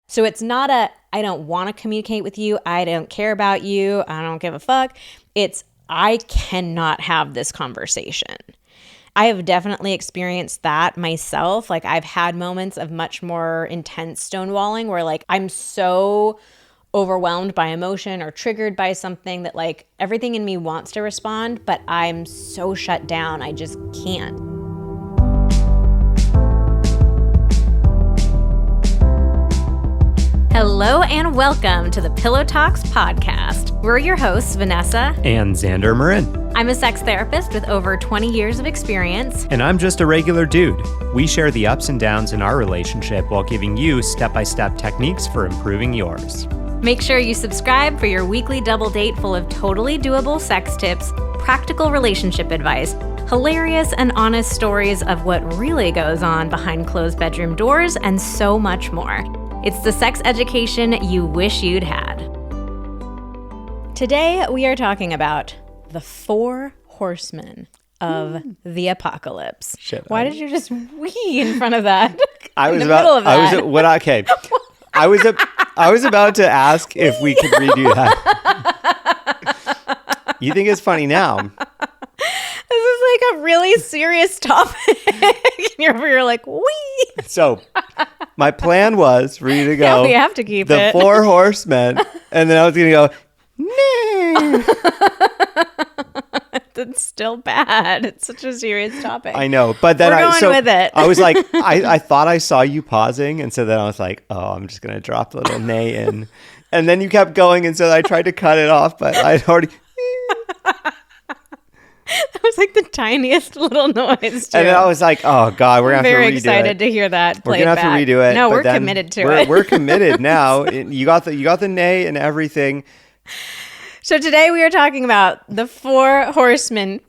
So it's not I don't want to communicate with you. I don't care about you. I don't give a fuck. It's, I cannot have this conversation. I have definitely experienced that myself. Like I've had moments of much more intense stonewalling where like I'm so overwhelmed by emotion or triggered by something that like everything in me wants to respond, but I'm so shut down, I just can't. Hello and welcome to the Pillow Talks podcast. We're your hosts, Vanessa and Xander Marin. I'm a sex therapist with over 20 years of experience. And I'm just a regular dude. We share the ups and downs in our relationship while giving you step-by-step techniques for improving yours. Make sure you subscribe for your weekly double date full of totally doable sex tips, practical relationship advice, hilarious and honest stories of what really goes on behind closed bedroom doors, and so much more. It's the sex education you wish you'd had. Today, we are talking about the Four Horsemen of the apocalypse. Shit. Why did you just wee in front of that? I was about to ask if we could redo that. You think it's funny now? This is like a really serious topic. You're like, wee. So my plan was for you to go. Yeah, we have to keep the it. Four Horsemen, and then I was going to go, nay. That's still bad. It's such a serious topic. I know, but then We're going with it. I was like, I thought I saw you pausing, and so then I was like, oh, I'm just going to drop the little nay in. And then you kept going, and so I tried to cut it off, but I'd already... That was like the tiniest little noise, too. And then I was like, oh, God, we're going to have to redo it. Very excited to hear that played We're going to have to redo it. No, we're committed to it. We're committed now. You got the nay and everything. So today we are talking about the Four Horsemen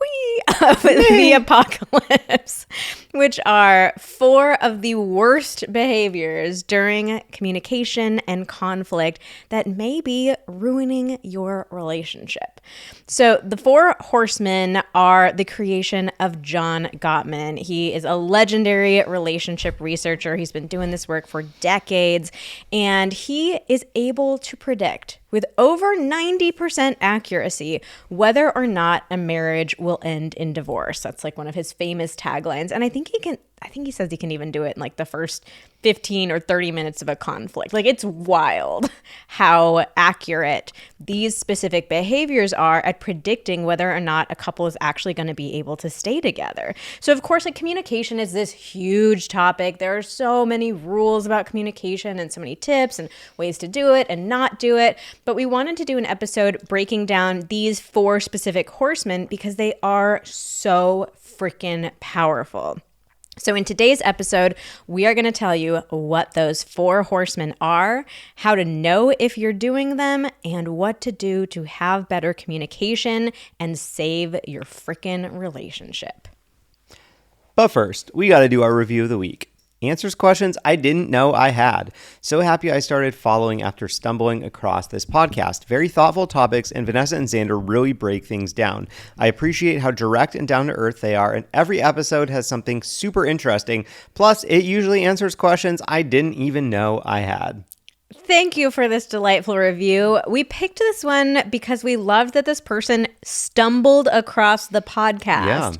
of the apocalypse, which are four of the worst behaviors during communication and conflict that may be ruining your relationship. So the Four Horsemen are the creation of John Gottman. He is a legendary relationship researcher. He's been doing this work for decades, and he is able to predict with over 90% accuracy whether or not a marriage will end in divorce. That's like one of his famous taglines. And I think he says he can even do it in like the first 15 or 30 minutes of a conflict. Like, it's wild how accurate these specific behaviors are at predicting whether or not a couple is actually going to be able to stay together. So of course, like, communication is this huge topic. There are so many rules about communication and so many tips and ways to do it and not do it. But we wanted to do an episode breaking down these four specific horsemen because they are so freaking powerful. So in today's episode, we are going to tell you what those four horsemen are, how to know if you're doing them, and what to do to have better communication and save your freaking relationship. But first, we got to do our review of the week. Answers questions I didn't know I had. So happy I started following after stumbling across this podcast. Very thoughtful topics, and Vanessa and Xander really break things down. I appreciate how direct and down to earth they are, and every episode has something super interesting. Plus, it usually answers questions I didn't even know I had. Thank you for this delightful review. We picked this one because we loved that this person stumbled across the podcast. Yeah.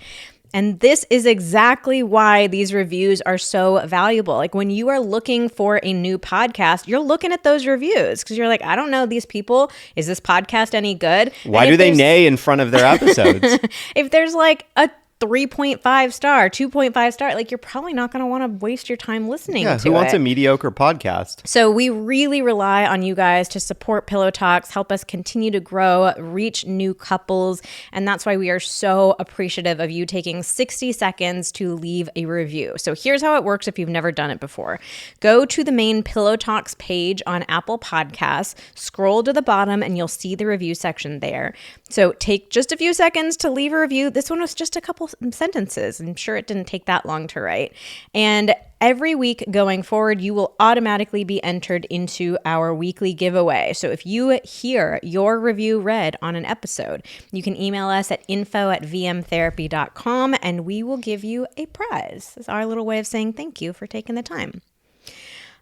And this is exactly why these reviews are so valuable. Like, when you are looking for a new podcast, you're looking at those reviews because you're like, I don't know these people. Is this podcast any good? Why do they neigh in front of their episodes? If there's like a 3.5 star, 2.5 star, like, you're probably not going to want to waste your time listening to it. Who wants a mediocre podcast? So we really rely on you guys to support Pillow Talks, help us continue to grow, reach new couples, and that's why we are so appreciative of you taking 60 seconds to leave a review. So here's how it works if you've never done it before. Go to the main Pillow Talks page on Apple Podcasts, scroll to the bottom, and you'll see the review section there. So take just a few seconds to leave a review. This one was just a couple sentences. I'm sure it didn't take that long to write. And every week going forward, you will automatically be entered into our weekly giveaway. So if you hear your review read on an episode, you can email us at info@vmtherapy.com and we will give you a prize. It's our little way of saying thank you for taking the time.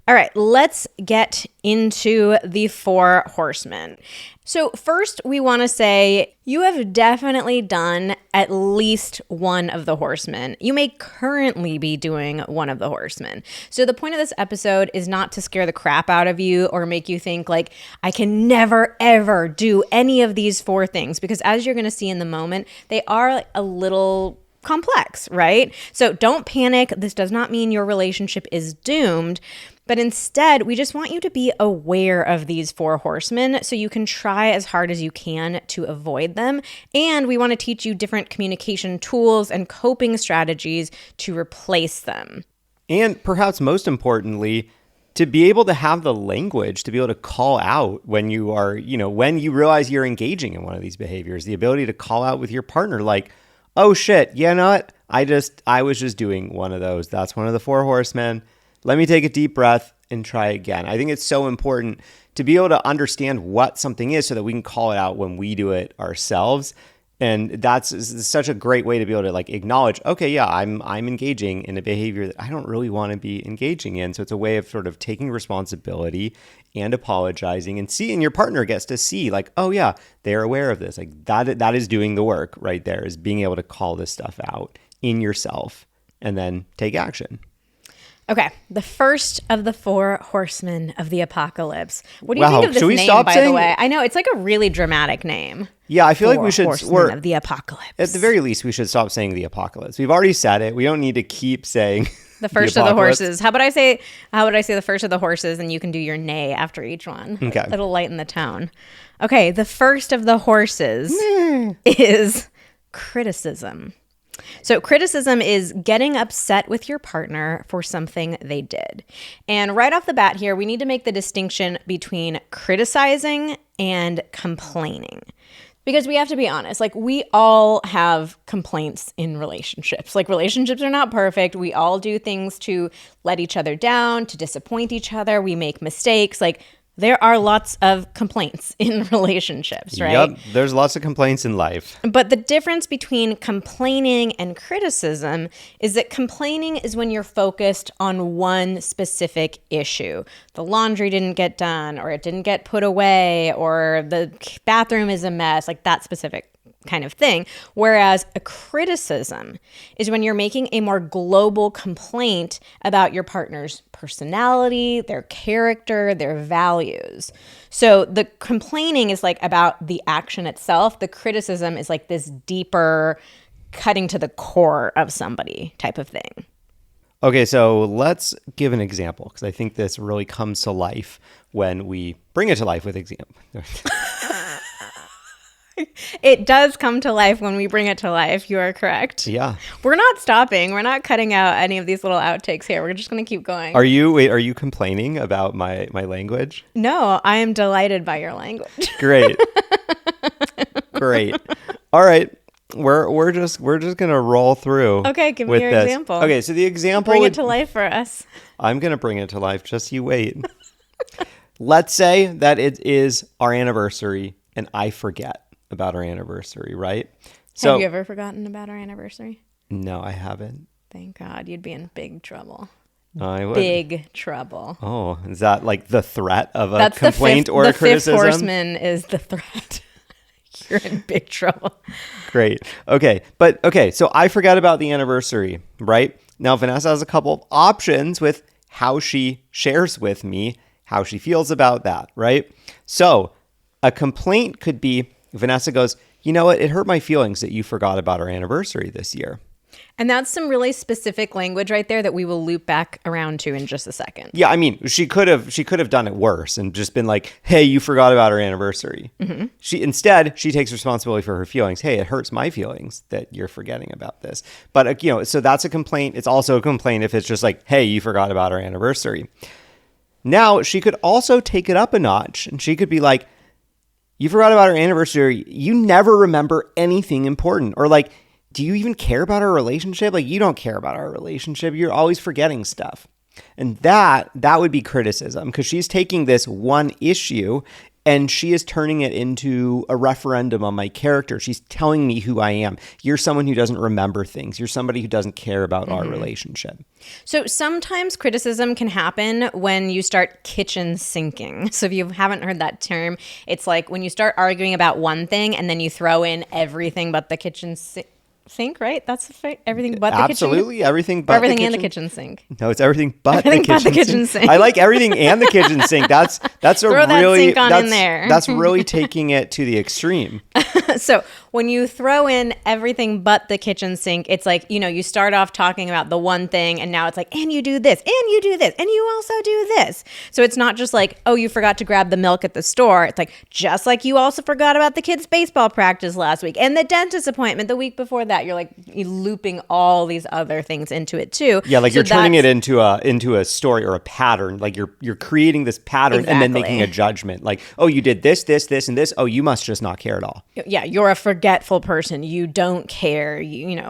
All right, let's get into the Four Horsemen. So first, we want to say you have definitely done at least one of the horsemen. You may currently be doing one of the horsemen. So the point of this episode is not to scare the crap out of you or make you think like, I can never, ever do any of these four things. Because as you're going to see in the moment, they are like a little complex, right? So don't panic. This does not mean your relationship is doomed. But instead, we just want you to be aware of these four horsemen so you can try as hard as you can to avoid them. And we want to teach you different communication tools and coping strategies to replace them. And perhaps most importantly, to be able to have the language to be able to call out when you are, when you realize you're engaging in one of these behaviors, the ability to call out with your partner like, oh shit, you know what? I was just doing one of those. That's one of the four horsemen. Let me take a deep breath and try again. I think it's so important to be able to understand what something is so that we can call it out when we do it ourselves. And that's such a great way to be able to like acknowledge, okay, yeah, I'm engaging in a behavior that I don't really want to be engaging in. So it's a way of sort of taking responsibility and apologizing, and your partner gets to see like, oh yeah, they're aware of this. Like that is doing the work right there, is being able to call this stuff out in yourself and then take action. Okay, the first of the four horsemen of the apocalypse. What do you think of this name, by the way? I know, it's like a really dramatic name. Yeah, I feel like we should... Horsemen of the apocalypse. At the very least, we should stop saying the apocalypse. We've already said it. We don't need to keep saying the first of the horses. How would I say the first of the horses, and you can do your neigh after each one? Okay. It'll lighten the tone. Okay, the first of the horses is criticism. So criticism is getting upset with your partner for something they did. And right off the bat here, we need to make the distinction between criticizing and complaining. Because we have to be honest, like we all have complaints in relationships. Like relationships are not perfect. We all do things to let each other down, to disappoint each other. We make mistakes. Like there are lots of complaints in relationships, right? Yep, there's lots of complaints in life. But the difference between complaining and criticism is that complaining is when you're focused on one specific issue. The laundry didn't get done, or it didn't get put away, or the bathroom is a mess, like that specific kind of thing. Whereas a criticism is when you're making a more global complaint about your partner's personality, their character, their values. So the complaining is like about the action itself. The criticism is like this deeper, cutting to the core of somebody type of thing. Okay, so let's give an example, because I think this really comes to life when we bring it to life with example. It does come to life when we bring it to life. You are correct. Yeah. We're not stopping. We're not cutting out any of these little outtakes here. We're just going to keep going. Are you complaining about my language? No, I am delighted by your language. Great. Great. All right. We're just going to roll through. Okay, give me your example. Okay, so the example Bring it to life for us. I'm going to bring it to life. Just you wait. Let's say that it is our anniversary and I forget about our anniversary, right? So, have you ever forgotten about our anniversary? No, I haven't. Thank God. You'd be in big trouble. I would. Big trouble. Oh, is that like the threat of a complaint or a criticism? The fifth horseman is the threat. You're in big trouble. Great. Okay. So I forgot about the anniversary, right? Now, Vanessa has a couple of options with how she shares with me how she feels about that, right? So a complaint could be, Vanessa goes, you know what? It hurt my feelings that you forgot about our anniversary this year. And that's some really specific language right there that we will loop back around to in just a second. Yeah, I mean, she could have done it worse and just been like, hey, you forgot about our anniversary. Mm-hmm. She takes responsibility for her feelings. Hey, it hurts my feelings that you're forgetting about this. But, so that's a complaint. It's also a complaint if it's just like, hey, you forgot about our anniversary. Now, she could also take it up a notch, and she could be like, you forgot about our anniversary. You never remember anything important. Or like, do you even care about our relationship? Like, you don't care about our relationship. You're always forgetting stuff. And that would be criticism, because she's taking this one issue And she is turning it into a referendum on my character. She's telling me who I am. You're someone who doesn't remember things. You're somebody who doesn't care about our relationship. So sometimes criticism can happen when you start kitchen sinking. So if you haven't heard that term, it's like when you start arguing about one thing and then you throw in everything but the kitchen sink, right? That's everything but the kitchen. Absolutely, everything but everything the and the kitchen. kitchen sink. No, it's everything but Everything the but the kitchen kitchen sink. sink. I like everything and the kitchen sink. That's a Throw that really sink on in there. That's really taking it to the extreme. So when you throw in everything but the kitchen sink, it's like, you start off talking about the one thing and now it's like, and you do this, and you do this, and you also do this. So it's not just like, oh, you forgot to grab the milk at the store. It's like, just like you also forgot about the kids' baseball practice last week and the dentist appointment the week before that. You're like looping all these other things into it too. Yeah, like you're turning it into a story or a pattern. Like you're creating this pattern and then making a judgment. Like, oh, you did this, this, this, and this. Oh, you must just not care at all. Yeah, you're a forgetful person. You don't care,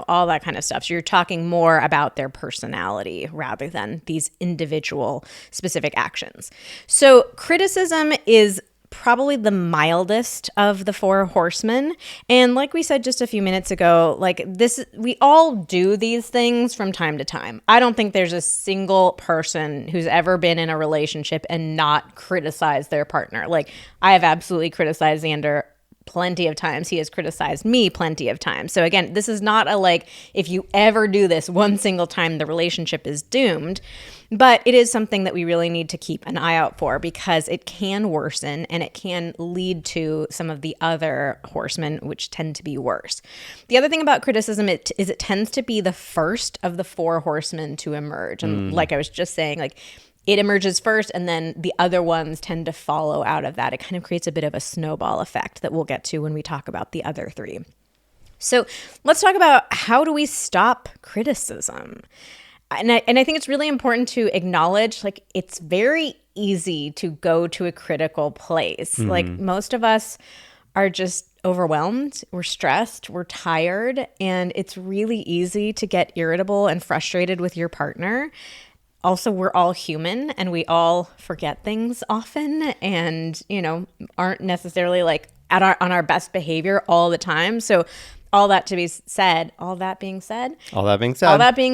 all that kind of stuff. So you're talking more about their personality rather than these individual specific actions. So criticism is probably the mildest of the Four Horsemen. And like we said just a few minutes ago, like this, we all do these things from time to time. I don't think there's a single person who's ever been in a relationship and not criticized their partner. Like I have absolutely criticized Xander plenty of times. He has criticized me plenty of times. So again, this is not a like, if you ever do this one single time, the relationship is doomed. But it is something that we really need to keep an eye out for because it can worsen and it can lead to some of the other horsemen, which tend to be worse. The other thing about criticism is it tends to be the first of the four horsemen to emerge. And like I was just saying, like it emerges first and then the other ones tend to follow out of that. It kind of creates a bit of a snowball effect that we'll get to when we talk about the other three. So let's talk about how do we stop criticism? And I think it's really important to acknowledge, like, it's very easy to go to a critical place. Like, most of us are just overwhelmed, we're stressed, we're tired, and it's really easy to get irritable and frustrated with your partner. Also, we're all human and we all forget things often and, aren't necessarily like on our best behavior all the time. So all that being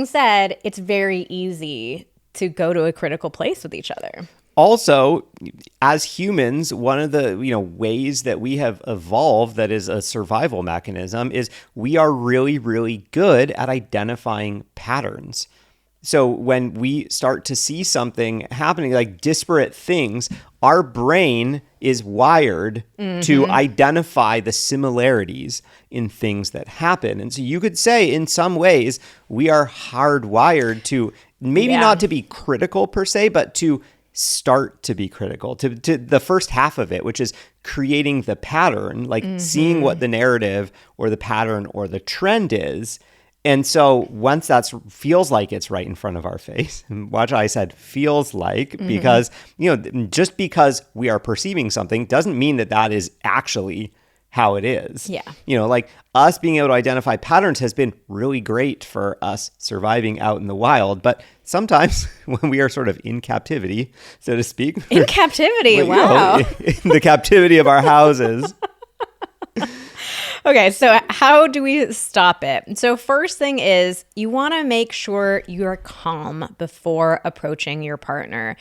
said, it's very easy to go to a critical place with each other. Also, as humans, one of the ways that we have evolved that is a survival mechanism is we are really, really good at identifying patterns. So when we start to see something happening, like disparate things, our brain is wired to identify the similarities in things that happen. And so you could say in some ways we are hardwired to maybe not to be critical per se, but to start to be critical to the first half of it, which is creating the pattern, like seeing what the narrative or the pattern or the trend is. And so once that feels like it's right in front of our face, and watch I said feels like, because, just because we are perceiving something doesn't mean that that is actually how it is. Yeah. Like us being able to identify patterns has been really great for us surviving out in the wild. But sometimes when we are sort of in captivity, so to speak. In captivity, wow. In the captivity of our houses. Okay, so how do we stop it? So first thing is you want to make sure you're calm before approaching your partner.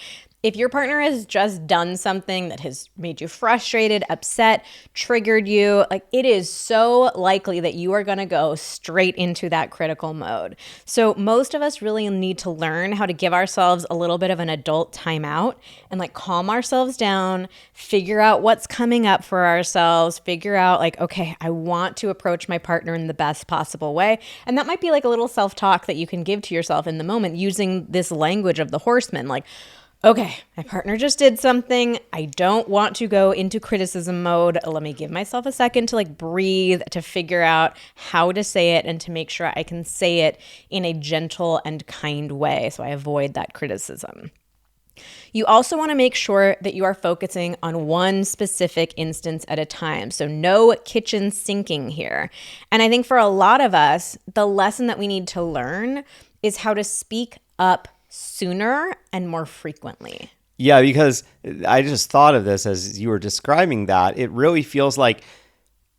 If your partner has just done something that has made you frustrated, upset, triggered you, like it is so likely that you are going to go straight into that critical mode. So most of us really need to learn how to give ourselves a little bit of an adult timeout and like calm ourselves down, figure out what's coming up for ourselves, figure out like, okay, I want to approach my partner in the best possible way. And that might be like a little self-talk that you can give to yourself in the moment using this language of the horsemen, like, okay, my partner just did something. I don't want to go into criticism mode. Let me give myself a second to like breathe, to figure out how to say it and to make sure I can say it in a gentle and kind way so I avoid that criticism. You also want to make sure that you are focusing on one specific instance at a time. So no kitchen sinking here. And I think for a lot of us, the lesson that we need to learn is how to speak up sooner and more frequently. Yeah, because I just thought of this as you were describing that. It really feels like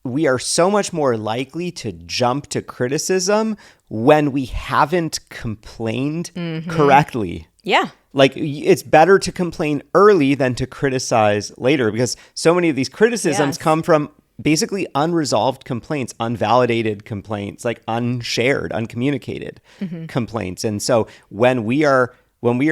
we are so much more likely to jump to criticism when we haven't complained correctly. Yeah. Like, it's better to complain early than to criticize later, because so many of these criticisms come from basically unresolved complaints, unvalidated complaints, like unshared, uncommunicated complaints. And so when we are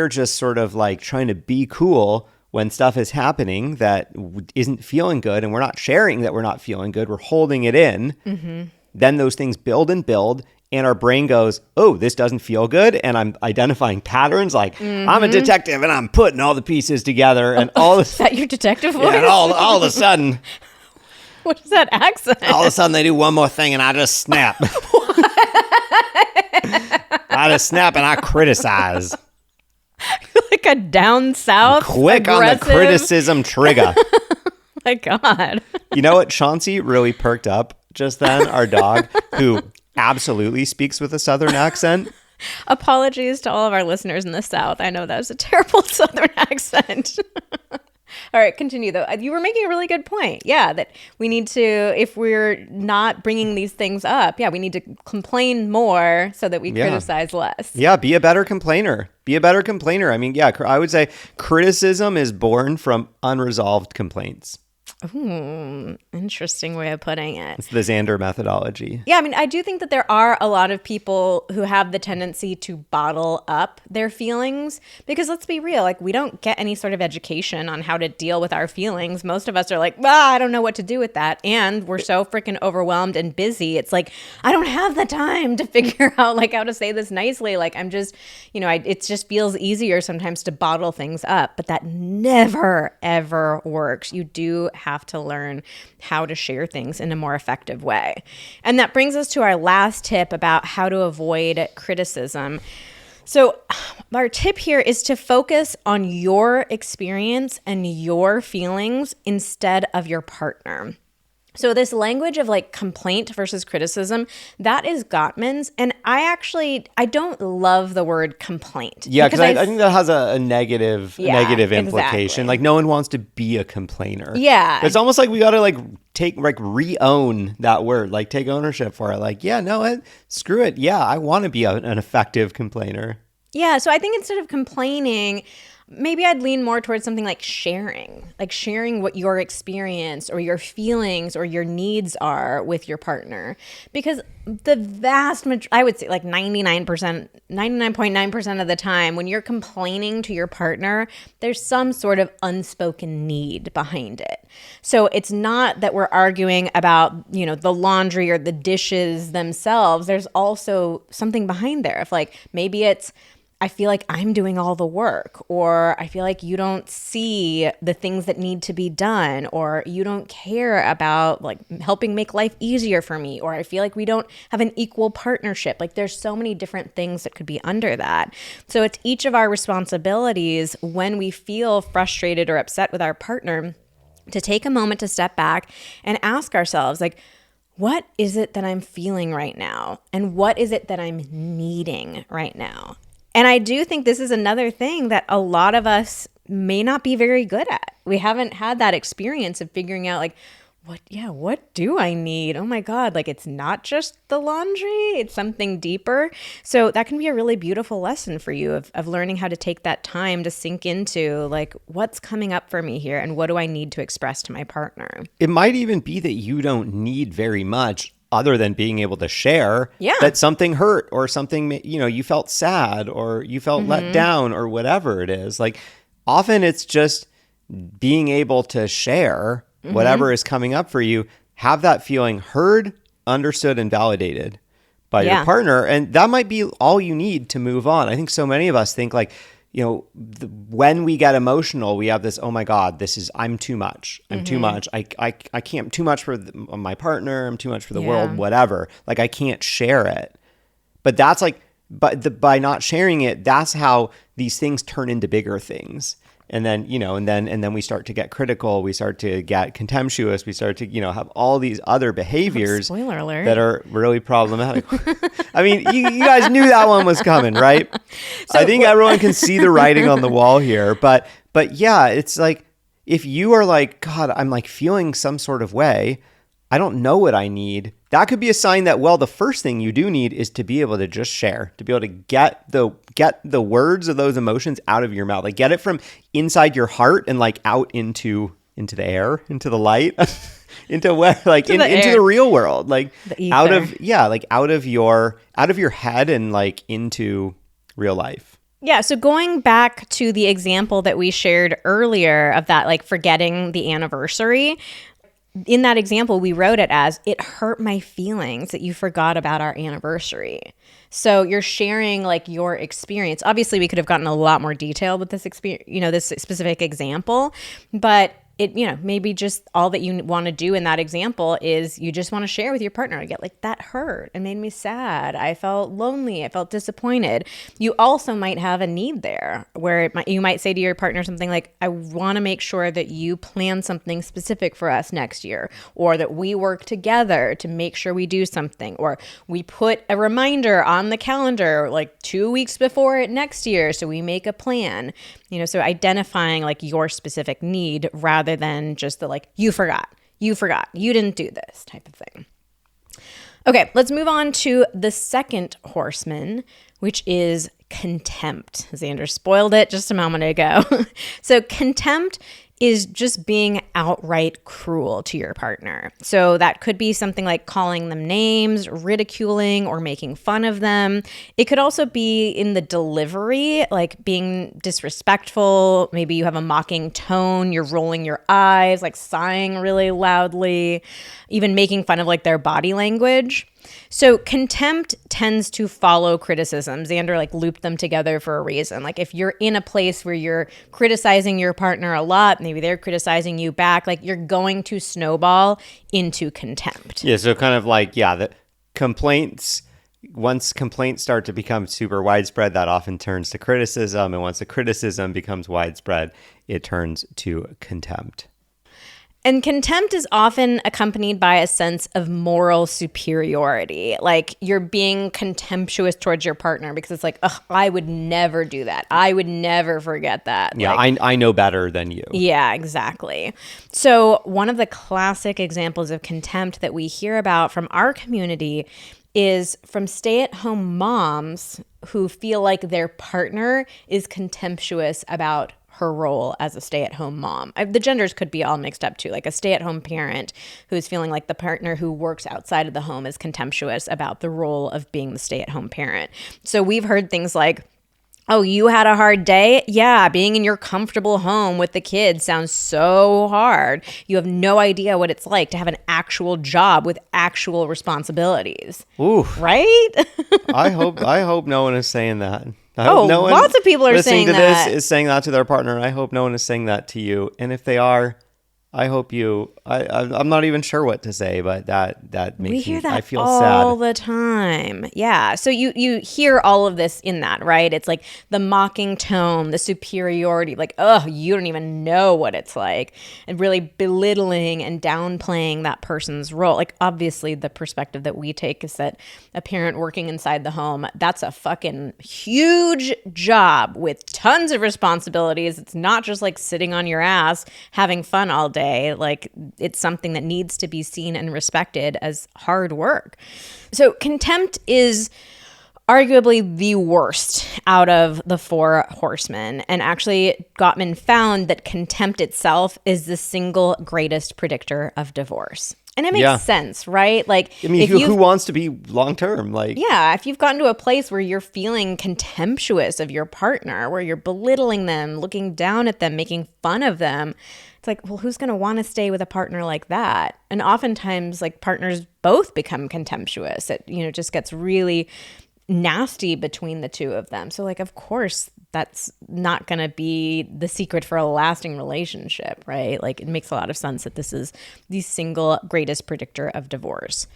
just sort of like trying to be cool when stuff is happening that isn't feeling good, and we're not sharing that we're not feeling good, we're holding it in, then those things build and build, and our brain goes, oh, this doesn't feel good, and I'm identifying patterns, like I'm a detective and I'm putting all the pieces together, and all this. Is that your detective voice? Yeah, and all of a sudden, what is that accent? all of a sudden they do one more thing and I just snap. I just snap and I criticize. Like a down south, quick aggressive. On the criticism trigger. My God. You know what? Chauncey really perked up just then, our dog, who absolutely speaks with a Southern accent. Apologies to all of our listeners in the South. I know that was a terrible Southern accent. All right, continue though. You were making a really good point. Yeah, that we need to, if we're not bringing these things up, we need to complain more so that we criticize less. Yeah, be a better complainer. Be a better complainer. I mean, I would say criticism is born from unresolved complaints. Ooh, interesting way of putting it. It's the Xander methodology. Yeah, I mean, I do think that there are a lot of people who have the tendency to bottle up their feelings because let's be real, like we don't get any sort of education on how to deal with our feelings. Most of us are like, I don't know what to do with that. And we're so freaking overwhelmed and busy. It's like, I don't have the time to figure out like how to say this nicely. Like I'm just, it just feels easier sometimes to bottle things up, but that never, ever works. You do have to learn how to share things in a more effective way. And that brings us to our last tip about how to avoid criticism. So our tip here is to focus on your experience and your feelings instead of your partner. So this language of like complaint versus criticism, that is Gottman's. And I don't love the word complaint. Yeah, because I think that has a negative implication. Exactly. Like no one wants to be a complainer. Yeah. It's almost like we got to re-own that word, like take ownership for it. Like, screw it. Yeah, I want to be an effective complainer. Yeah, so I think instead of complaining, maybe I'd lean more towards something like sharing what your experience or your feelings or your needs are with your partner. Because the vast majority, I would say like 99.9% of the time, when you're complaining to your partner, there's some sort of unspoken need behind it. So it's not that we're arguing about, the laundry or the dishes themselves. There's also something behind there of like, maybe it's, I feel like I'm doing all the work, or I feel like you don't see the things that need to be done, or you don't care about like helping make life easier for me, or I feel like we don't have an equal partnership. Like there's so many different things that could be under that. So it's each of our responsibilities when we feel frustrated or upset with our partner to take a moment to step back and ask ourselves like, what is it that I'm feeling right now? And what is it that I'm needing right now? And I do think this is another thing that a lot of us may not be very good at. We haven't had that experience of figuring out like, what do I need? Oh my God, like it's not just the laundry, it's something deeper. So that can be a really beautiful lesson for you of learning how to take that time to sink into like, what's coming up for me here and what do I need to express to my partner? It might even be that you don't need very much other than being able to share that something hurt or something, you felt sad or you felt let down or whatever it is. Like often it's just being able to share whatever is coming up for you, have that feeling heard, understood, and validated by your partner. And that might be all you need to move on. I think so many of us think like, when we get emotional, we have this, oh my God, I'm too much. I'm too much. I can't, too much for my partner. I'm too much for the world, whatever. Like I can't share it. But that's like, by not sharing it, that's how these things turn into bigger things. And then, and then we start to get critical. We start to get contemptuous. We start to, have all these other behaviors Spoiler alert. that are really problematic. I mean, you guys knew that one was coming, right? So I think everyone can see the writing on the wall here. But But yeah, it's like, if you are like, God, I'm like feeling some sort of way, I don't know what I need. That could be a sign that, well, the first thing you do need is to be able to just share, to be able to get the words of those emotions out of your mouth, like get it from inside your heart and like out into the air, into the light, into where, like into the real world, like out of your head and like into real life. Yeah, so going back to the example that we shared earlier of that, like forgetting the anniversary, in that example, we wrote it as, it hurt my feelings that you forgot about our anniversary. So you're sharing like your experience. Obviously, we could have gotten a lot more detail with this experience, this specific example, but it, maybe just all that you want to do in that example is you just want to share with your partner. I get like, that hurt. It made me sad. I felt lonely. I felt disappointed. You also might have a need there where you might say to your partner something like, I want to make sure that you plan something specific for us next year, or that we work together to make sure we do something, or we put a reminder on the calendar like 2 weeks before it next year so we make a plan. So identifying like your specific need rather than just the like, you forgot, you didn't do this type of thing. Okay, let's move on to the second horseman, which is contempt. Xander spoiled it just a moment ago. So contempt is just being outright cruel to your partner. So that could be something like calling them names, ridiculing, or making fun of them. It could also be in the delivery, like being disrespectful. Maybe you have a mocking tone, you're rolling your eyes, like sighing really loudly, even making fun of like their body language. So contempt tends to follow criticism. Xander like looped them together for a reason. Like if you're in a place where you're criticizing your partner a lot, maybe they're criticizing you back, like you're going to snowball into contempt. Yeah, so kind of like, the complaints, once complaints start to become super widespread, that often turns to criticism. And once the criticism becomes widespread, it turns to contempt. And contempt is often accompanied by a sense of moral superiority. Like you're being contemptuous towards your partner because it's like, ugh, I would never do that. I would never forget that. Yeah, like, I know better than you. Yeah, exactly. So one of the classic examples of contempt that we hear about from our community is from stay-at-home moms who feel like their partner is contemptuous about her role as a stay-at-home mom. The genders could be all mixed up too, like a stay-at-home parent who's feeling like the partner who works outside of the home is contemptuous about the role of being the stay-at-home parent. So we've heard things like, oh, you had a hard day? Yeah, being in your comfortable home with the kids sounds so hard. You have no idea what it's like to have an actual job with actual responsibilities. Ooh. Right? I hope no one is saying that. Lots of people are saying that. Listening to this is saying that to their partner. I hope no one is saying that to you. And if they are, I hope you. I'm not even sure what to say, but that makes me. I feel sad all the time. Yeah. So you hear all of this in that, right? It's like the mocking tone, the superiority, like, oh, you don't even know what it's like, and really belittling and downplaying that person's role. Like, obviously, the perspective that we take is that a parent working inside the home, that's a fucking huge job with tons of responsibilities. It's not just like sitting on your ass having fun all day. Like it's something that needs to be seen and respected as hard work. So contempt is arguably the worst out of the four horsemen. And actually, Gottman found that contempt itself is the single greatest predictor of divorce. And it makes sense, right? Like, I mean, who wants to be long-term? Like, yeah, if you've gotten to a place where you're feeling contemptuous of your partner, where you're belittling them, looking down at them, making fun of them, it's like, well, who's going to want to stay with a partner like that? And oftentimes, like, partners both become contemptuous. It, just gets really nasty between the two of them. So, like, of course, that's not going to be the secret for a lasting relationship, right? Like, it makes a lot of sense that this is the single greatest predictor of divorce.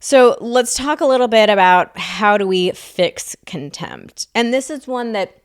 So let's talk a little bit about how do we fix contempt. And this is one that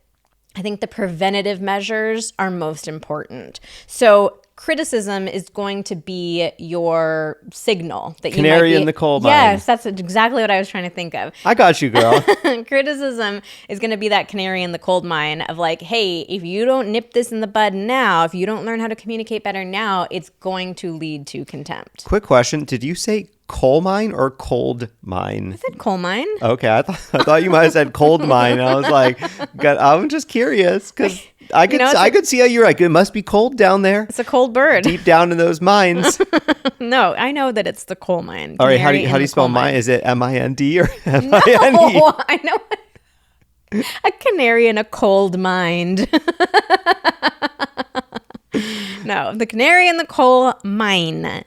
I think the preventative measures are most important. So criticism is going to be your signal that Canary you might be, in the coal mine. Yes, that's exactly what I was trying to think of. I got you, girl. Criticism is going to be that canary in the coal mine of like, hey, if you don't nip this in the bud now, if you don't learn how to communicate better now, it's going to lead to contempt. Quick question. Did you say coal mine or cold mine? I said coal mine. Okay, I thought you might have said cold mine. I was like, I'm just curious because I could see how you're like, it must be cold down there. It's a cold bird. Deep down in those mines. No, I know that it's the coal mine. All right, how do you spell mine? Is it MIND or MINE? No, I know. A canary in a cold mind. No, the canary in the coal mine.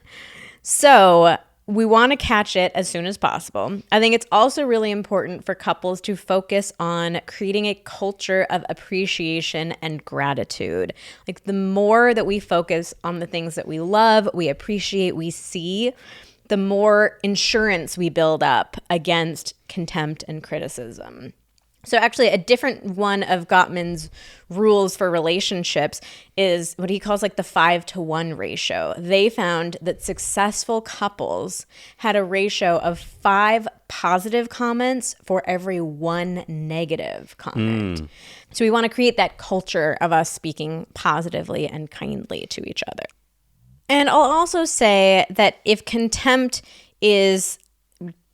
So we want to catch it as soon as possible. I think it's also really important for couples to focus on creating a culture of appreciation and gratitude. Like the more that we focus on the things that we love, we appreciate, we see, the more insurance we build up against contempt and criticism. So actually a different one of Gottman's rules for relationships is what he calls like the 5-to-1 ratio. They found that successful couples had a ratio of 5 positive comments for every 1 negative comment. So we want to create that culture of us speaking positively and kindly to each other. And I'll also say that if contempt is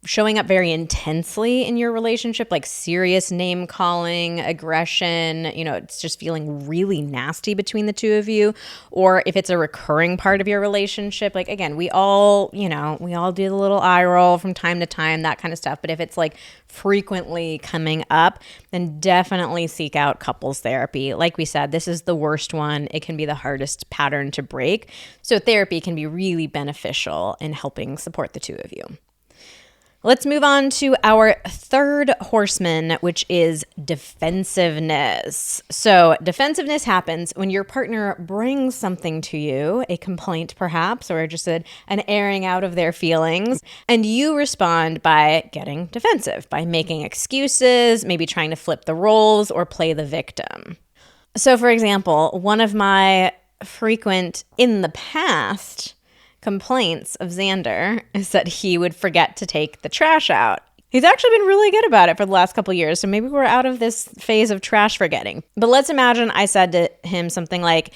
showing up very intensely in your relationship, like serious name calling, aggression, it's just feeling really nasty between the two of you, or if it's a recurring part of your relationship, like again, we all do the little eye roll from time to time, that kind of stuff. But if it's like frequently coming up, then definitely seek out couples therapy. Like we said, this is the worst one. It can be the hardest pattern to break. So therapy can be really beneficial in helping support the two of you. Let's move on to our third horseman, which is defensiveness. So defensiveness happens when your partner brings something to you, a complaint perhaps, or just an airing out of their feelings, and you respond by getting defensive, by making excuses, maybe trying to flip the roles or play the victim. So for example, one of my frequent in the past complaints of Xander is that he would forget to take the trash out. He's actually been really good about it for the last couple of years, so maybe we're out of this phase of trash forgetting. But let's imagine I said to him something like,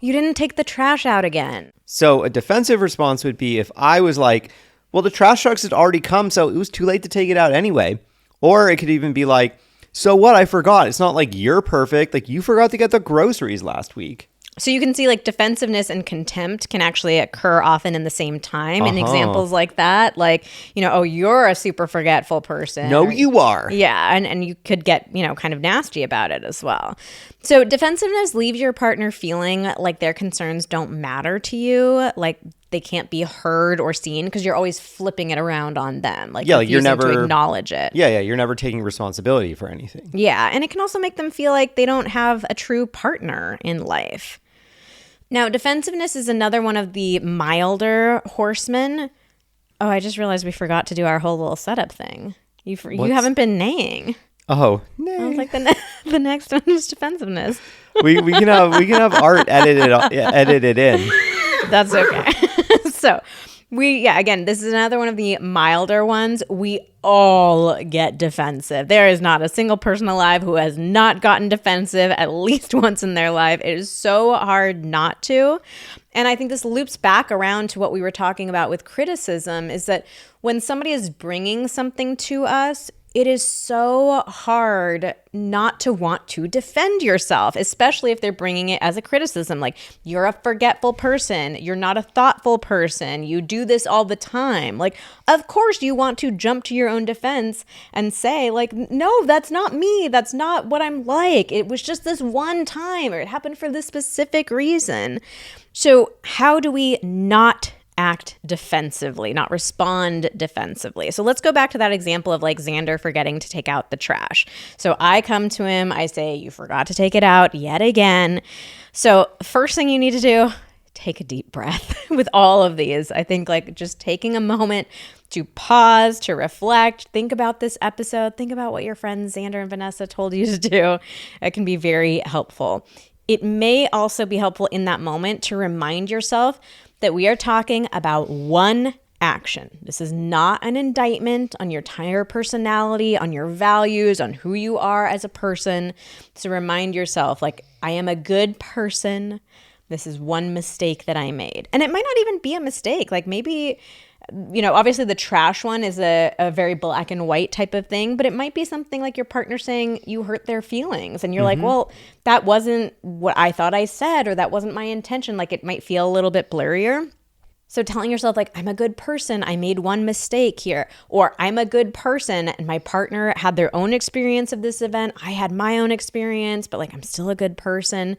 "You didn't take the trash out again." So a defensive response would be if I was like, well, the trash trucks had already come, so it was too late to take it out anyway. Or it could even be like, so what? I forgot. It's not like you're perfect. Like you forgot to get the groceries last week. So you can see like defensiveness and contempt can actually occur often in the same time in examples like that. Like, oh, you're a super forgetful person. No, you are. Yeah. And you could get, kind of nasty about it as well. So defensiveness leaves your partner feeling like their concerns don't matter to you, like they can't be heard or seen because you're always flipping it around on them. Like you're never to acknowledge it. Yeah. You're never taking responsibility for anything. Yeah. And it can also make them feel like they don't have a true partner in life. Now, defensiveness is another one of the milder horsemen. Oh, I just realized we forgot to do our whole little setup thing. You haven't been neighing. Oh, nay. I was like, the next one is defensiveness. We can have art edited in. That's okay. So again, this is another one of the milder ones. We all get defensive. There is not a single person alive who has not gotten defensive at least once in their life. It is so hard not to. And I think this loops back around to what we were talking about with criticism, is that when somebody is bringing something to us, it is so hard not to want to defend yourself, especially if they're bringing it as a criticism. Like, you're a forgetful person. You're not a thoughtful person. You do this all the time. Like, of course you want to jump to your own defense and say, like, no, that's not me. That's not what I'm like. It was just this one time, or it happened for this specific reason. So how do we not act defensively, not respond defensively? So let's go back to that example of like Xander forgetting to take out the trash. So I come to him, I say, you forgot to take it out yet again. So first thing you need to do, take a deep breath with all of these. I think like just taking a moment to pause, to reflect, think about this episode, think about what your friends Xander and Vanessa told you to do. It can be very helpful. It may also be helpful in that moment to remind yourself that we are talking about one action. This is not an indictment on your entire personality, on your values, on who you are as a person. So remind yourself, like, I am a good person. This is one mistake that I made. And it might not even be a mistake. Like maybe, obviously the trash one is a very black and white type of thing, but it might be something like your partner saying you hurt their feelings. And you're like, well, that wasn't what I thought I said, or that wasn't my intention. Like it might feel a little bit blurrier. So telling yourself like, I'm a good person, I made one mistake here, or I'm a good person and my partner had their own experience of this event. I had my own experience, but like, I'm still a good person.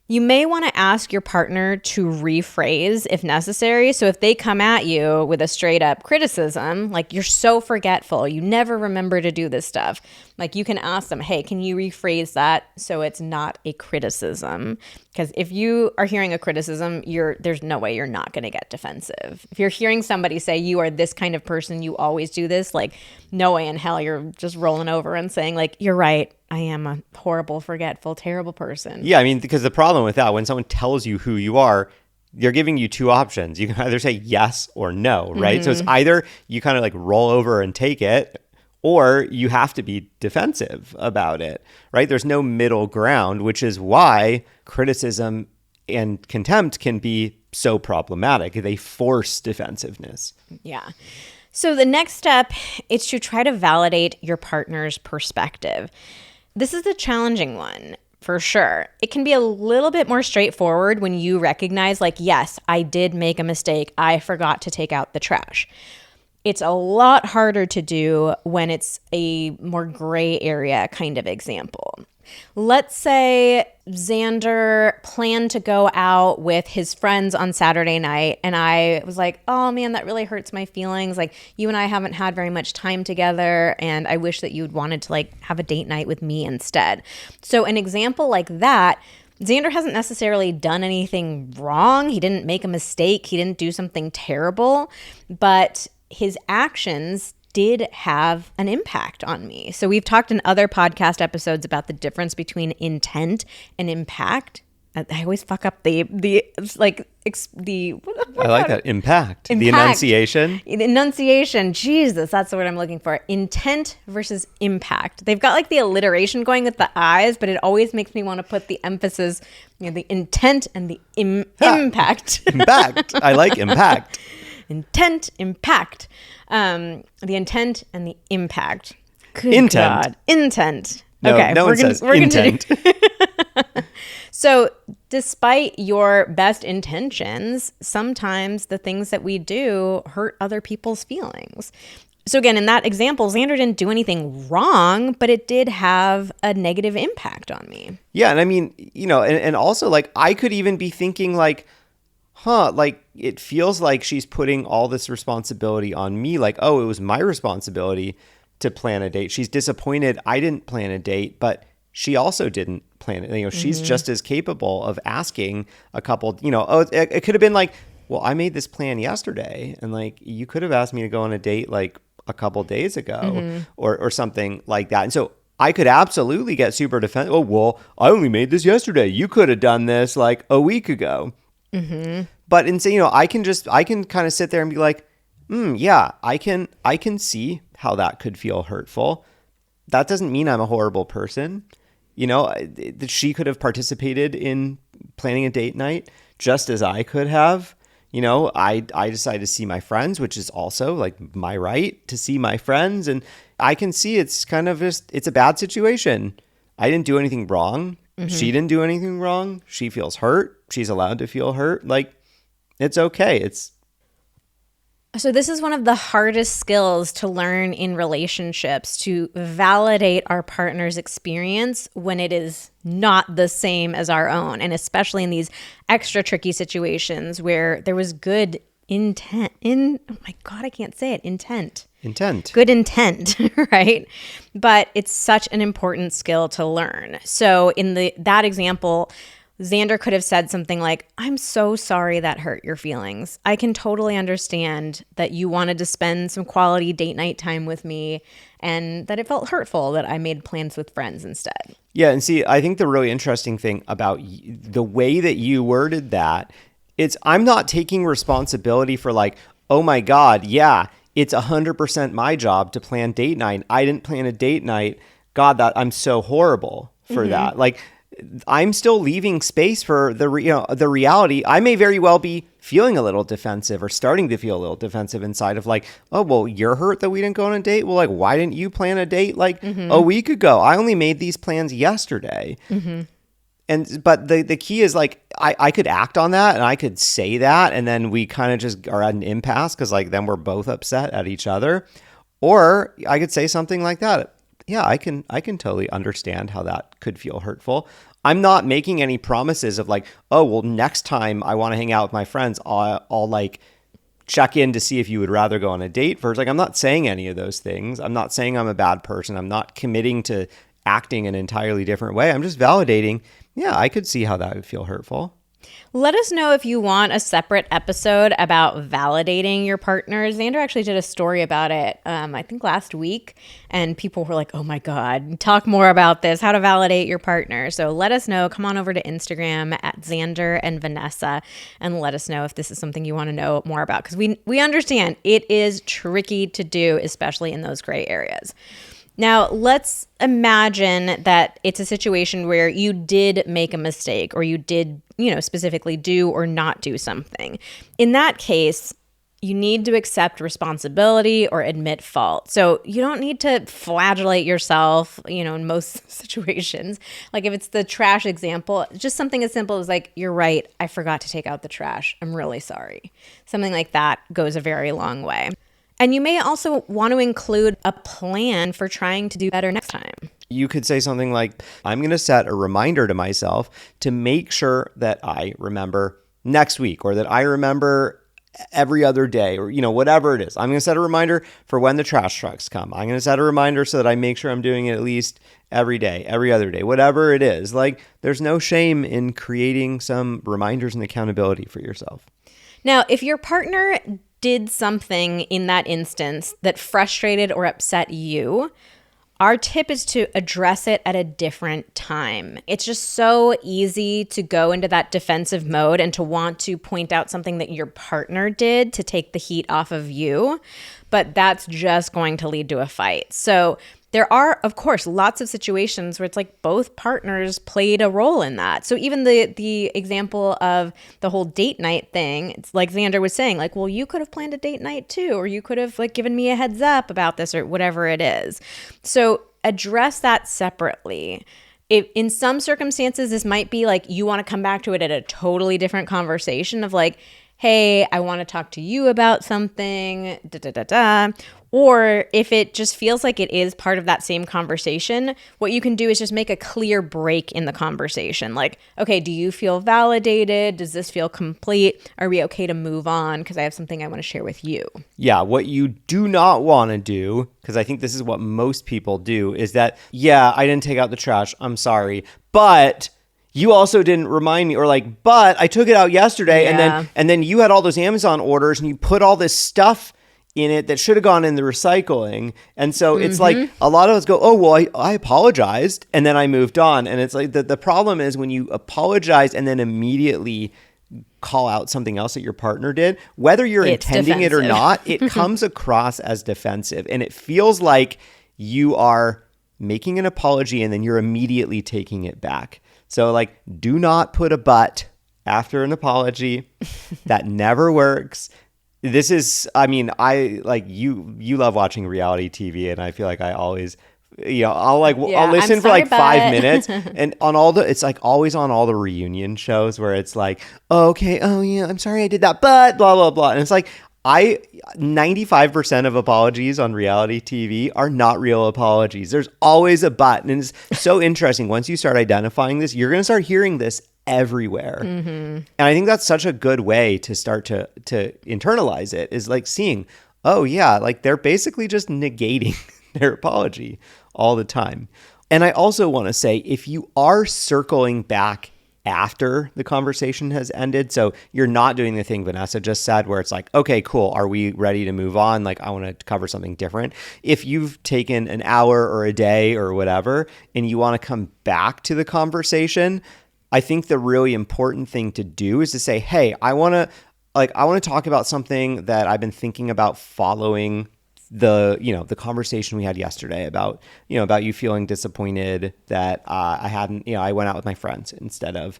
You may want to ask your partner to rephrase if necessary. So if they come at you with a straight up criticism, like you're so forgetful, you never remember to do this stuff, like you can ask them, hey, can you rephrase that so it's not a criticism? Because if you are hearing a criticism, there's no way you're not going to get defensive. If you're hearing somebody say you are this kind of person, you always do this, like no way in hell you're just rolling over and saying like, you're right, I am a horrible, forgetful, terrible person. Yeah, I mean, because the problem with that, when someone tells you who you are, they're giving you two options. You can either say yes or no, right? So it's either you kind of like roll over and take it, or you have to be defensive about it, right? There's no middle ground, which is why criticism and contempt can be so problematic. They force defensiveness. Yeah. So the next step is to try to validate your partner's perspective. This is the challenging one, for sure. It can be a little bit more straightforward when you recognize like, yes, I did make a mistake. I forgot to take out the trash. It's a lot harder to do when it's a more gray area kind of example. Let's say Xander planned to go out with his friends on Saturday night, and I was like, oh man, that really hurts my feelings. Like, you and I haven't had very much time together, and I wish that you'd wanted to like have a date night with me instead. So an example like that, Xander hasn't necessarily done anything wrong. He didn't make a mistake. He didn't do something terrible, but his actions did have an impact on me. So we've talked in other podcast episodes about the difference between intent and impact. I always fuck up the I like that. Impact. The enunciation. The enunciation. Jesus, that's the word I'm looking for. Intent versus impact. They've got like the alliteration going with the eyes, but it always makes me want to put the emphasis, the intent and the impact. Impact. I like impact. Intent, impact. The intent and the impact. Good Intent. God. Intent. No, okay, no one says intent. So despite your best intentions, sometimes the things that we do hurt other people's feelings. So again, in that example, Xander didn't do anything wrong, but it did have a negative impact on me. Yeah, and I mean, and also like I could even be thinking like, like it feels like she's putting all this responsibility on me. Like, oh, it was my responsibility to plan a date. She's disappointed I didn't plan a date, but she also didn't plan it. She's just as capable of asking a couple, it could have been like, well, I made this plan yesterday and like, you could have asked me to go on a date like a couple days ago or something like that. And so I could absolutely get super defensive. Oh, well, I only made this yesterday. You could have done this like a week ago. But instead, I can kind of sit there and be like, yeah, I can see how that could feel hurtful. That doesn't mean I'm a horrible person. She could have participated in planning a date night just as I could have. I decided to see my friends, which is also like my right to see my friends. And I can see it's kind of it's a bad situation. I didn't do anything wrong. She didn't do anything wrong. She feels hurt. She's allowed to feel hurt. Like, it's okay. So this is one of the hardest skills to learn in relationships, to validate our partner's experience when it is not the same as our own. And especially in these extra tricky situations where there was good intent oh my God, I can't say it. Intent. Good intent, right? But it's such an important skill to learn. So in that example, Xander could have said something like, I'm so sorry that hurt your feelings. I can totally understand that you wanted to spend some quality date night time with me and that it felt hurtful that I made plans with friends instead. Yeah, and see, I think the really interesting thing about the way that you worded that, it's I'm not taking responsibility for like, oh my God, yeah, it's 100% my job to plan date night. I didn't plan a date night. God, that I'm so horrible for that. Like, I'm still leaving space for the reality. I may very well be feeling a little defensive or starting to feel a little defensive inside of like, oh, well, you're hurt that we didn't go on a date. Well, like, why didn't you plan a date like a week ago? I only made these plans yesterday. But the key is like, I could act on that and I could say that. And then we kind of just are at an impasse because like then we're both upset at each other. Or I could say something like that. Yeah, I can totally understand how that could feel hurtful. I'm not making any promises of like, oh, well, next time I want to hang out with my friends, I'll like check in to see if you would rather go on a date first. Like, I'm not saying any of those things. I'm not saying I'm a bad person. I'm not committing to acting an entirely different way. I'm just validating, yeah, I could see how that would feel hurtful. Let us know if you want a separate episode about validating your partner. Xander actually did a story about it, I think last week, and people were like, oh my God, talk more about this, how to validate your partner. So let us know. Come on over to Instagram at Xander and Vanessa and let us know if this is something you want to know more about, because we understand it is tricky to do, especially in those gray areas. Now, let's imagine that it's a situation where you did make a mistake or you did, specifically do or not do something. In that case, you need to accept responsibility or admit fault. So you don't need to flagellate yourself, in most situations. Like if it's the trash example, just something as simple as like, you're right, I forgot to take out the trash. I'm really sorry. Something like that goes a very long way. And you may also want to include a plan for trying to do better next time. You could say something like, I'm going to set a reminder to myself to make sure that I remember next week, or that I remember every other day, or, whatever it is. I'm going to set a reminder for when the trash trucks come. I'm going to set a reminder so that I make sure I'm doing it at least every day, every other day, whatever it is. Like, there's no shame in creating some reminders and accountability for yourself. Now, if your partner did something in that instance that frustrated or upset you, our tip is to address it at a different time. It's just so easy to go into that defensive mode and to want to point out something that your partner did to take the heat off of you, but that's just going to lead to a fight. So there are, of course, lots of situations where it's like both partners played a role in that. So even the example of the whole date night thing, it's like Xander was saying, like, well, you could have planned a date night too, or you could have like given me a heads up about this or whatever it is. So address that separately. In some circumstances, this might be like you want to come back to it at a totally different conversation of like, hey, I want to talk to you about something, Or if it just feels like it is part of that same conversation, what you can do is just make a clear break in the conversation. Like, okay, do you feel validated? Does this feel complete? Are we okay to move on? Because I have something I want to share with you. Yeah, what you do not want to do, because I think this is what most people do, is that, yeah, I didn't take out the trash. I'm sorry. But you also didn't remind me, or like, but I took it out yesterday, and then you had all those Amazon orders and you put all this stuff in it that should have gone in the recycling. And so it's like a lot of us go, oh, well, I apologized and then I moved on. And it's like the problem is when you apologize and then immediately call out something else that your partner did, whether you're intending it or not, it comes across as defensive. And it feels like you are making an apology and then you're immediately taking it back. So like, do not put a but after an apology. That never works. This is, I mean, I like you love watching reality TV, and I feel like I always, I'll listen for like 5 minutes, and it's like always on all the reunion shows where it's like, oh, okay, oh yeah, I'm sorry I did that, but blah, blah, blah. And it's like, 95% of apologies on reality TV are not real apologies. There's always a but. And it's so interesting. Once you start identifying this, you're going to start hearing this everywhere. And I think that's such a good way to start to internalize it, is like seeing, oh yeah, like they're basically just negating their apology all the time. And I also want to say, if you are circling back after the conversation has ended. So you're not doing the thing Vanessa just said where it's like, okay, cool. Are we ready to move on? Like, I want to cover something different. If you've taken an hour or a day or whatever, and you want to come back to the conversation, I think the really important thing to do is to say, hey, I want to talk about something that I've been thinking about following the conversation we had yesterday about you feeling disappointed that I went out with my friends instead of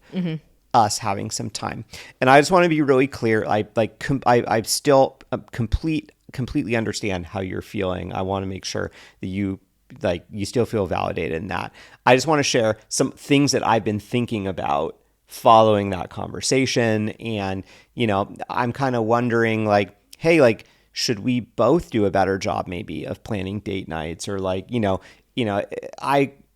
us having some time. And I just want to be really clear. I still completely understand how you're feeling. I want to make sure that you still feel validated in that. I just want to share some things that I've been thinking about following that conversation. And, I'm kind of wondering hey, should we both do a better job maybe of planning date nights? Or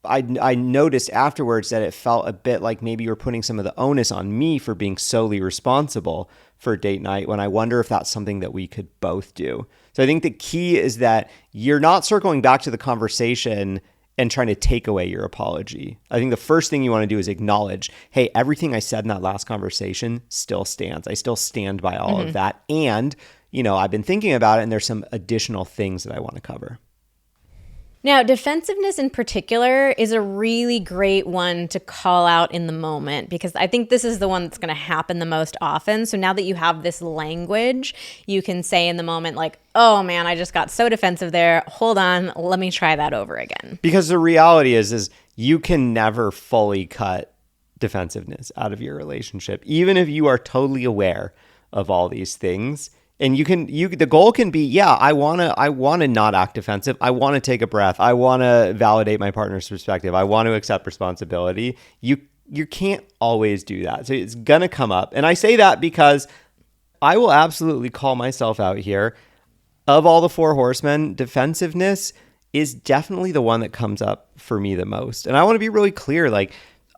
I noticed afterwards that it felt a bit like maybe you were putting some of the onus on me for being solely responsible for date night, when I wonder if that's something that we could both do. So I think the key is that you're not circling back to the conversation and trying to take away your apology. I think the first thing you want to do is acknowledge, hey, everything I said in that last conversation still stands. I still stand by all of that. And I've been thinking about it, and there's some additional things that I want to cover. Now, defensiveness in particular is a really great one to call out in the moment, because I think this is the one that's going to happen the most often. So now that you have this language, you can say in the moment, like, oh man, I just got so defensive there. Hold on, let me try that over again. Because the reality is you can never fully cut defensiveness out of your relationship, even if you are totally aware of all these things. And the goal can be, I want to not act defensive. I want to take a breath. I want to validate my partner's perspective. I want to accept responsibility. You can't always do that. So it's going to come up. And I say that because I will absolutely call myself out here. Of all the Four Horsemen, defensiveness is definitely the one that comes up for me the most. And I want to be really clear.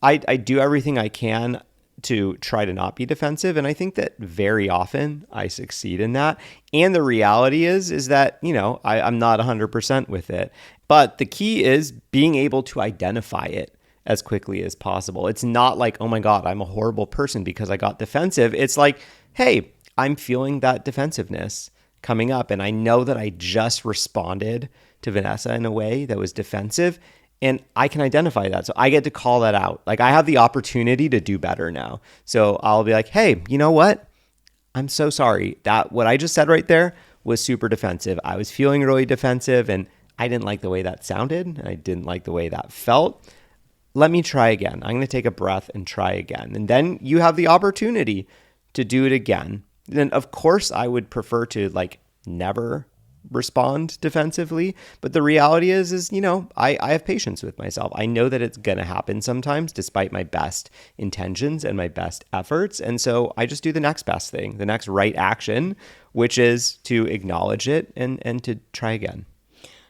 I do everything I can to try to not be defensive. And I think that very often I succeed in that. And the reality is that, I'm not 100% with it. But the key is being able to identify it as quickly as possible. It's not like, oh my God, I'm a horrible person because I got defensive. It's like, hey, I'm feeling that defensiveness coming up. And I know that I just responded to Vanessa in a way that was defensive. And I can identify that. So I get to call that out. I have the opportunity to do better now. So I'll be like, hey, you know what? I'm so sorry. That what I just said right there was super defensive. I was feeling really defensive, and I didn't like the way that sounded. And I didn't like the way that felt. Let me try again. I'm going to take a breath and try again. And then you have the opportunity to do it again. Then of course I would prefer to never respond defensively. But the reality is I have patience with myself. I know that it's going to happen sometimes despite my best intentions and my best efforts. And so I just do the next best thing, the next right action, which is to acknowledge it and to try again.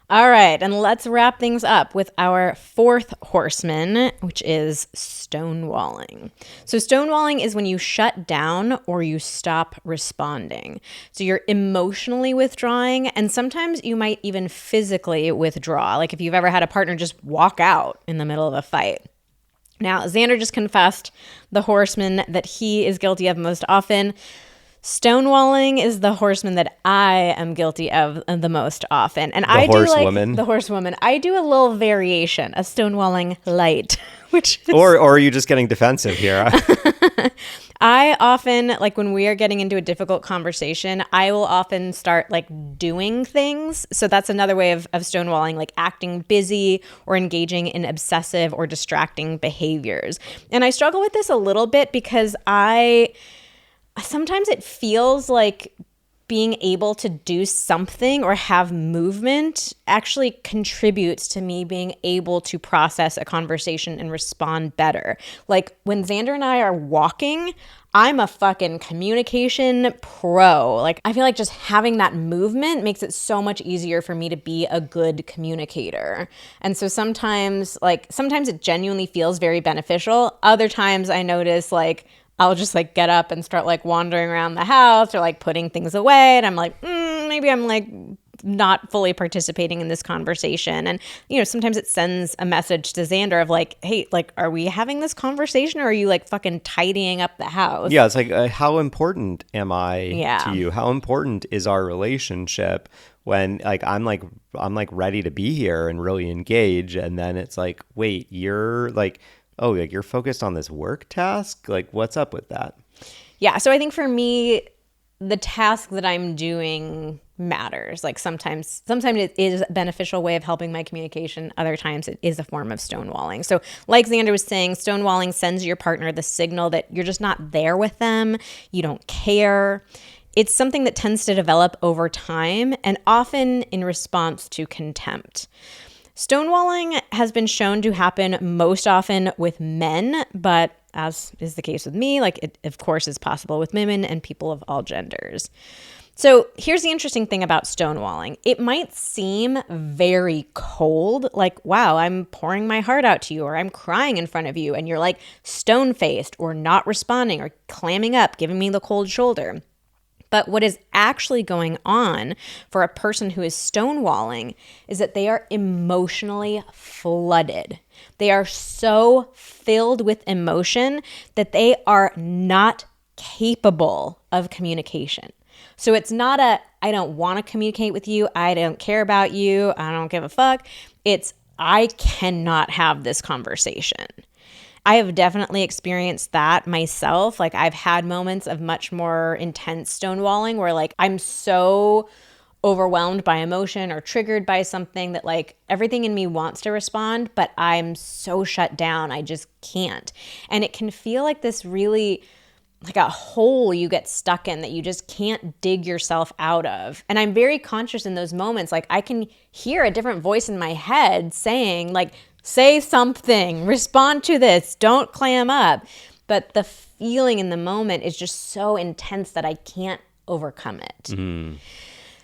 All right, and let's wrap things up with our fourth horseman, which is stonewalling. So stonewalling is when you shut down or you stop responding. So you're emotionally withdrawing, and sometimes you might even physically withdraw. Like if you've ever had a partner just walk out in the middle of a fight. Now, Xander just confessed the horseman that he is guilty of most often. Stonewalling is the horseman that I am guilty of the most often. And I do the horsewoman. I do a little variation, a stonewalling light, which is... Or are you just getting defensive here? I often, when we are getting into a difficult conversation, I will often start doing things. So that's another way of stonewalling, acting busy or engaging in obsessive or distracting behaviors. And I struggle with this a little bit because sometimes it feels like being able to do something or have movement actually contributes to me being able to process a conversation and respond better. Like when Xander and I are walking, I'm a fucking communication pro. I feel like just having that movement makes it so much easier for me to be a good communicator. And so sometimes it genuinely feels very beneficial. Other times I notice I'll just get up and start wandering around the house or putting things away. And I'm maybe I'm not fully participating in this conversation. And, you know, sometimes it sends a message to Xander of like, hey, like, are we having this conversation or are you like fucking tidying up the house? Yeah, it's like, how important am I Yeah. to you? How important is our relationship when like I'm like ready to be here and really engage, and then it's like, wait, you're like, oh, like you're focused on this work task? Like, what's up with that? Yeah. So I think for me, the task that I'm doing matters. Like sometimes it is a beneficial way of helping my communication. Other times it is a form of stonewalling. So like Xander was saying, stonewalling sends your partner the signal that you're just not there with them. You don't care. It's something that tends to develop over time and often in response to contempt. Stonewalling has been shown to happen most often with men, but as is the case with me, like it of course is possible with women and people of all genders. So here's the interesting thing about stonewalling. It might seem very cold, like, wow, I'm pouring my heart out to you, or I'm crying in front of you, and you're like stone-faced or not responding or clamming up, giving me the cold shoulder. But what is actually going on for a person who is stonewalling is that they are emotionally flooded. They are so filled with emotion that they are not capable of communication. So it's not a, I don't want to communicate with you, I don't care about you, I don't give a fuck. It's, I cannot have this conversation. I have definitely experienced that myself. Like I've had moments of much more intense stonewalling where like I'm so overwhelmed by emotion or triggered by something that like everything in me wants to respond, but I'm so shut down, I just can't. And it can feel like this really like a hole you get stuck in that you just can't dig yourself out of. And I'm very conscious in those moments. Like I can hear a different voice in my head saying like, say something, respond to this, don't clam up. But the feeling in the moment is just so intense that I can't overcome it. Mm.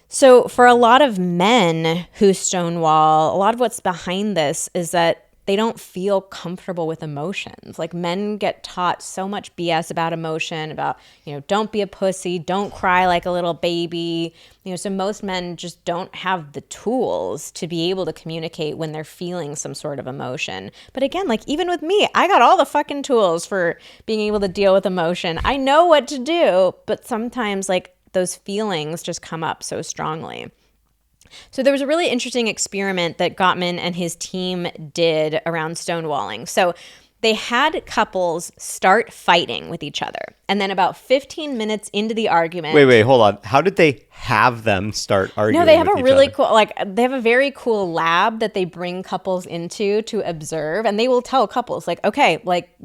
So for a lot of men who stonewall, a lot of what's behind this is that they don't feel comfortable with emotions. Like men get taught so much BS about emotion, about, you know, don't be a pussy, don't cry like a little baby. You know, so most men just don't have the tools to be able to communicate when they're feeling some sort of emotion. But again, like even with me, I got all the fucking tools for being able to deal with emotion. I know what to do, but sometimes like those feelings just come up so strongly. So there was a really interesting experiment that Gottman and his team did around stonewalling. So they had couples start fighting with each other. And then about 15 minutes into the argument... Wait, hold on. How did they have them start arguing? No, they have with a each really other? cool, like they have a very cool lab that they bring couples into to observe. And they will tell couples like, okay, like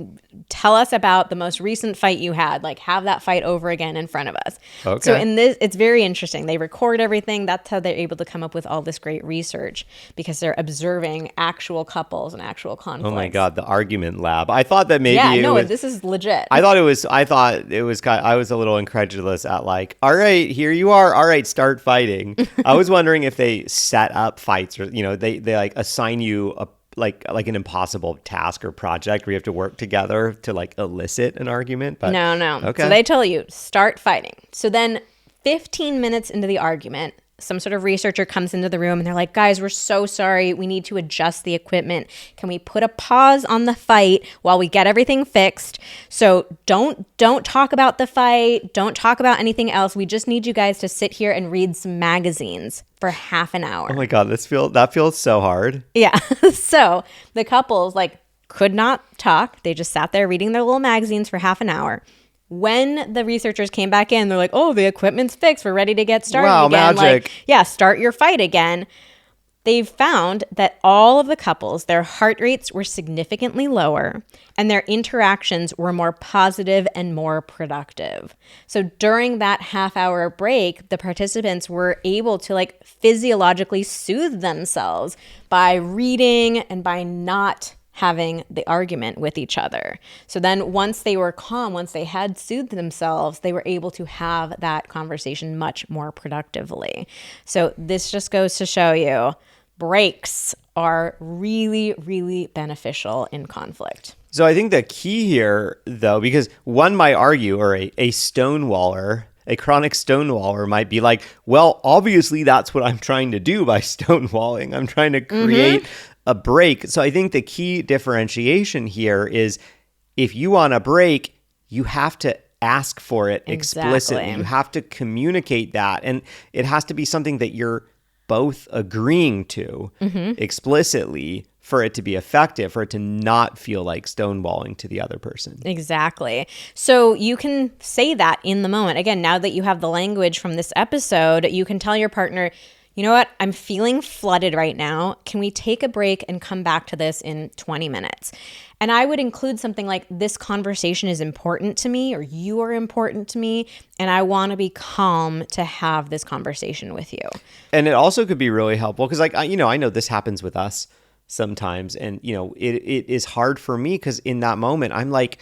tell us about the most recent fight you had. Like have that fight over again in front of us. Okay. So in this, it's very interesting. They record everything. That's how they're able to come up with all this great research because they're observing actual couples and actual conflicts. Oh my God, the argument lab. I thought that maybe this is legit. I was a little incredulous at like, all right, here you are. All right, start fighting. I was wondering if they set up fights or, you know, they like assign you a like an impossible task or project where you have to work together to like elicit an argument. But No. Okay. So they tell you, start fighting. So then 15 minutes into the argument, some sort of researcher comes into the room and they're like, guys, we're so sorry. We need to adjust the equipment. Can we put a pause on the fight while we get everything fixed? So don't talk about the fight. Don't talk about anything else. We just need you guys to sit here and read some magazines for half an hour. Oh my God, that feels so hard. Yeah. So the couples like could not talk. They just sat there reading their little magazines for half an hour. When the researchers came back in, they're like, oh, the equipment's fixed. We're ready to get started wow, again. Magic. Like, yeah, start your fight again. They've found that all of the couples, their heart rates were significantly lower and their interactions were more positive and more productive. So during that half-hour break, the participants were able to like physiologically soothe themselves by reading and by not having the argument with each other. So then once they were calm, once they had soothed themselves, they were able to have that conversation much more productively. So this just goes to show you breaks are really, really beneficial in conflict. So I think the key here, though, because one might argue, or a stonewaller A chronic stonewaller might be like, well, obviously that's what I'm trying to do by stonewalling. I'm trying to create a break. So I think the key differentiation here is if you want a break, you have to ask for it explicitly. You have to communicate that. And it has to be something that you're both agreeing to explicitly for it to be effective, for it to not feel like stonewalling to the other person. Exactly. So you can say that in the moment. Again, now that you have the language from this episode, you can tell your partner, you know what, I'm feeling flooded right now. Can we take a break and come back to this in 20 minutes? And I would include something like, this conversation is important to me, or you are important to me, and I want to be calm to have this conversation with you. And it also could be really helpful because, like, I know this happens with us sometimes, and it is hard for me because in that moment I'm like,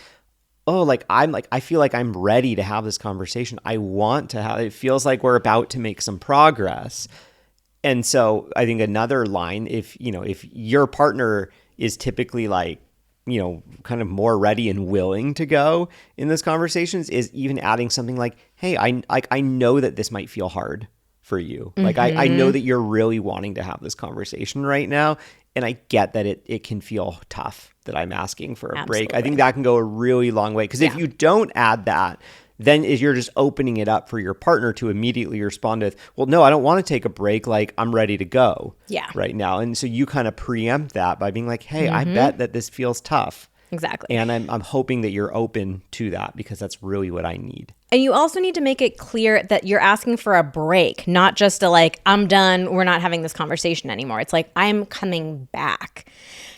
I feel like I'm ready to have this conversation. I want to have it. Feels like we're about to make some progress. And so I think another line, if your partner is typically like, kind of more ready and willing to go in those conversations, is even adding something like, hey, I know that this might feel hard for you. Like, I know that you're really wanting to have this conversation right now. And I get that it can feel tough that I'm asking for a break. I think that can go a really long way. Because if you don't add that, then you're just opening it up for your partner to immediately respond with, well, no, I don't want to take a break. Like, I'm ready to go right now. And so you kind of preempt that by being like, hey, I bet that this feels tough. Exactly. And I'm hoping that you're open to that because that's really what I need. And you also need to make it clear that you're asking for a break, not just a like, I'm done, we're not having this conversation anymore. It's like, I'm coming back.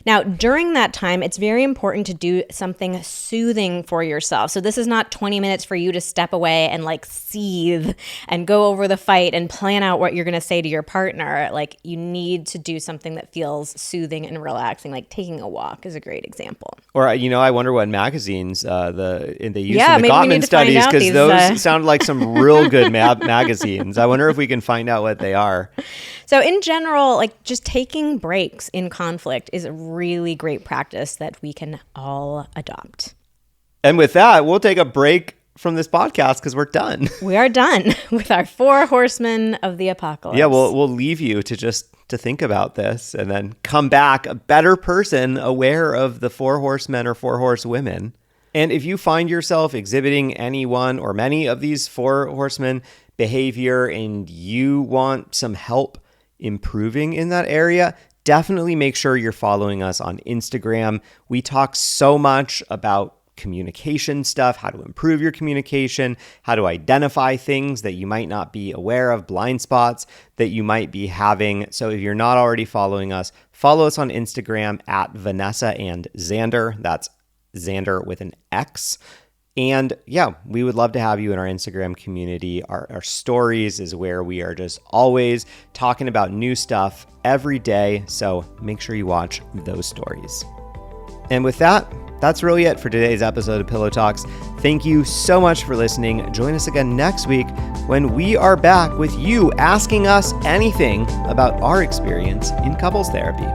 Now, during that time, it's very important to do something soothing for yourself. So this is not 20 minutes for you to step away and like seethe and go over the fight and plan out what you're going to say to your partner. Like, you need to do something that feels soothing and relaxing. Like taking a walk is a great example. Or, I wonder what magazines they use in the maybe Gottman studies, because those sound like some real good magazines. I wonder if we can find out what they are. So in general, like just taking breaks in conflict is a really great practice that we can all adopt. And with that, we'll take a break from this podcast because we're done. We are done with our 4 horsemen of the apocalypse. Yeah, we'll leave you to think about this and then come back a better person, aware of the 4 horsemen or 4 horsewomen. And if you find yourself exhibiting any one or many of these 4 horsemen behavior and you want some help improving in that area, definitely make sure you're following us on Instagram. We talk so much about communication stuff, how to improve your communication, how to identify things that you might not be aware of, blind spots that you might be having. So if you're not already following us, follow us on Instagram at Vanessa and Xander. That's Xander with an X. And yeah, we would love to have you in our Instagram community. Our stories is where we are just always talking about new stuff every day. So make sure you watch those stories. And with that, that's really it for today's episode of Pillow Talks. Thank you so much for listening. Join us again next week when we are back with you asking us anything about our experience in couples therapy.